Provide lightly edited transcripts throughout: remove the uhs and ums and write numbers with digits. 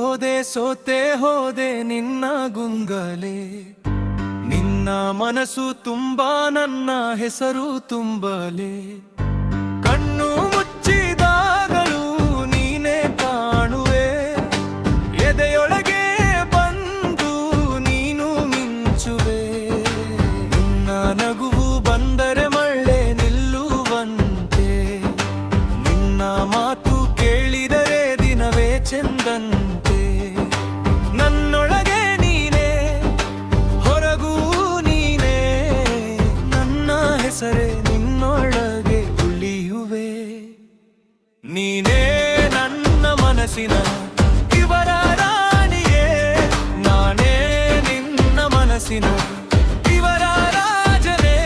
ಸೋತೆ ಹೋದೆ ನಿನ್ನ ಗುಂಗಲೆ. ನಿನ್ನ ಮನಸ್ಸು ತುಂಬಾ ನನ್ನ ಹೆಸರು ತುಂಬಲೆ. ಕಣ್ಣು ಮುಚ್ಚಿದಾಗಲೂ ನೀನೇ ಕಾಣುವೆ. ಎದೆಯೊಳಗೆ ಬಂದು ನೀನು ಮಿಂಚುವೆ. ನಿನ್ನ ನಗುವು ಬಂದರೆ ಮಳೆ ನಿಲ್ಲುವಂತೆ. ನಿನ್ನ ಮಾತು ಕೇಳಿದರೆ ದಿನವೇ ಚೆಂದಂತೆ. ನನ್ನೊಳಗೆ ನೀನೇ, ಹೊರಗೂ ನೀನೇ. ನನ್ನ ಹೆಸರೇ ನಿನ್ನೊಳಗೆ ಉಳಿಯುವೆ. ನೀನೇ ನನ್ನ ಮನಸ್ಸಿನ ಇವರ ರಾಣಿಯೇ. ನಾನೇ ನಿನ್ನ ಮನಸ್ಸಿನ ಇವರ ರಾಜನೇ.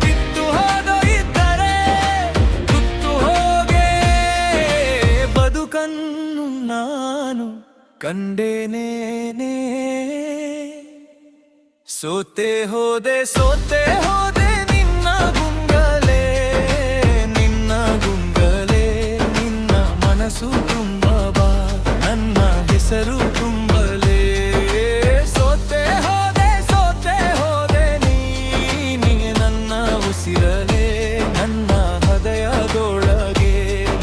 ಕಿತ್ತು ಹೋದೊಯ್ದರೆ ತುತ್ತು ಹೋಗೆ ಬದುಕನ್ನು ನಾನು ಕಂಡೇನೇನೆ. ಸೋತೆ ಹೋದೆ ನಿನ್ನ ಗುಂಗಲೆ. ನಿನ್ನ ಗುಂಗಲೆ. ನಿನ್ನ ಮನಸ್ಸು ತುಂಬಾ ನನ್ನ ಹೆಸರು ತುಂಬಲೆ. ಸೋತೆ ಹೋದೆ ನೀನೇ ನನ್ನ ಉಸಿರಲೆ. ನನ್ನ ಹೃದಯದೊಳಗೆ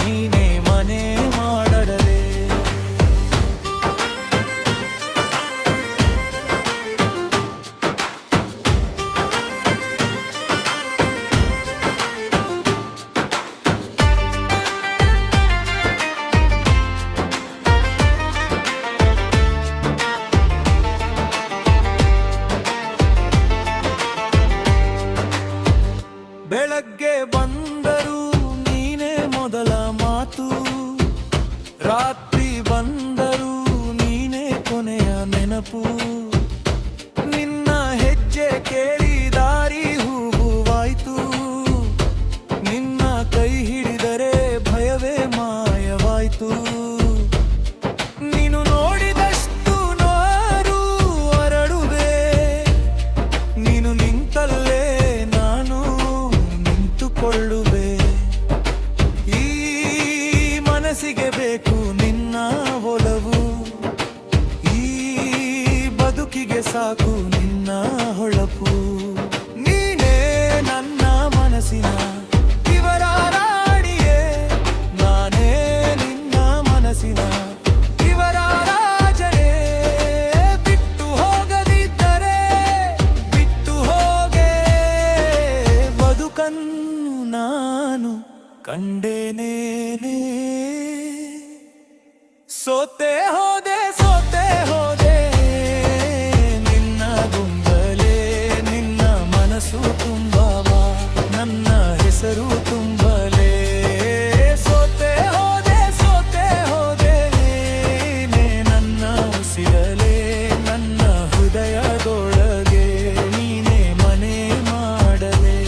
ನೀನೇ ಮನೆ ಮಾಡಲೇ. ಬೆಳಗ್ಗೆ ಬಂದರೂ ನೀನೇ ಮೊದಲ ಮಾತು. ರಾತ್ರಿ ಬಂದರೂ ನೀನೇ ಕೊನೆಯ ನೆನಪು. ನಿನ್ನ ಹೆಜ್ಜೆ ಕೇಳಿ ದಾರಿ ಹೂವಾಯ್ತು. ನಿನ್ನ ಕೈ ಹಿಡಿದರೆ ಭಯವೇ ಮಾಯವಾಯ್ತು. ನೀನು ನೋಡಿದಷ್ಟು ನೋರು ಅರಳುವೆ. ನೀನು ನಿಂತಲ್ಲೇ ನಾನು ನಿಂತುಕೊಳ್ಳುವೆ. ಈ ಮನಸ್ಸಿಗೆ ಬೇಕು ನಿನ್ನ ಒಲವು. ಈ ಬದುಕಿಗೆ ಸಾಕು ನಿನ್ನ ಹೊಳಪು. ನೀನೇ ನನ್ನ ಮನಸ್ಸಿನ ಇವರ ರಾಣಿಯೇ. ನಾನೇ ನಿನ್ನ ಮನಸ್ಸಿನ ಇವರ ರಾಜನೇ. ಬಿಟ್ಟು ಹೋಗದಿದ್ದರೆ ಬಿಟ್ಟು ಹೋಗೆ ಬದುಕನ್ನು ನಾನು ಕಂಡೇನೇನೆ. ಸೋತೆ ಹೋದೆ ನಿನ್ನ ಗುಂಗಲೆ. ನಿನ್ನ ಮನಸ್ಸು ತುಂಬಾ ನನ್ನ ಹೆಸರು ತುಂಬಲೆ. ಸೋತೆ ಹೋದೆ ನೀನೇ ನನ್ನ ಉಸಿರಲೆ. ನನ್ನ ಹೃದಯದೊಳಗೆ ನೀನೇ ಮನೆ ಮಾಡಲೇ.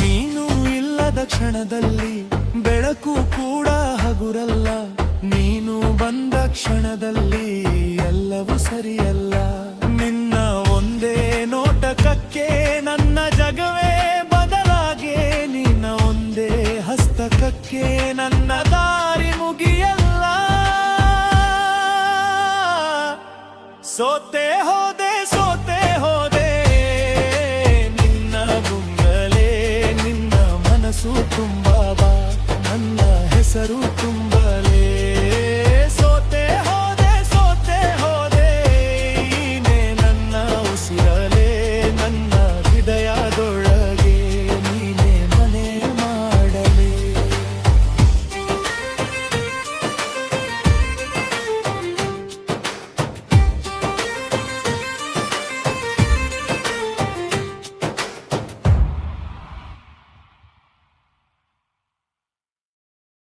ನೀನು ಇಲ್ಲದ ಕ್ಷಣದಲ್ಲಿ ಬೆಳಕು ಕೂಡ ಹಗುರಲ್ಲ. ನೀನು ಬಂದ ಕ್ಷಣದಲ್ಲಿ ಎಲ್ಲವೂ ಸರಿಯಲ್ಲ. ನಿನ್ನ ಒಂದೇ ನೋಟಕಕ್ಕೆ ನನ್ನ ಜಗವೇ ಬದಲಾಗೆ. ನಿನ್ನ ಒಂದೇ ಹಸ್ತಕಕ್ಕೆ ನನ್ನ ದಾರಿ ಮುಗಿಯಲ್ಲ. ಸೋತೆ ಹೋದೆ ನಿನ್ನ ಗುಂಗಲೆ. ನಿನ್ನ ಮನಸ್ಸು ತುಂಬಾ ನನ್ನ ಹೆಸರು ತುಂಬ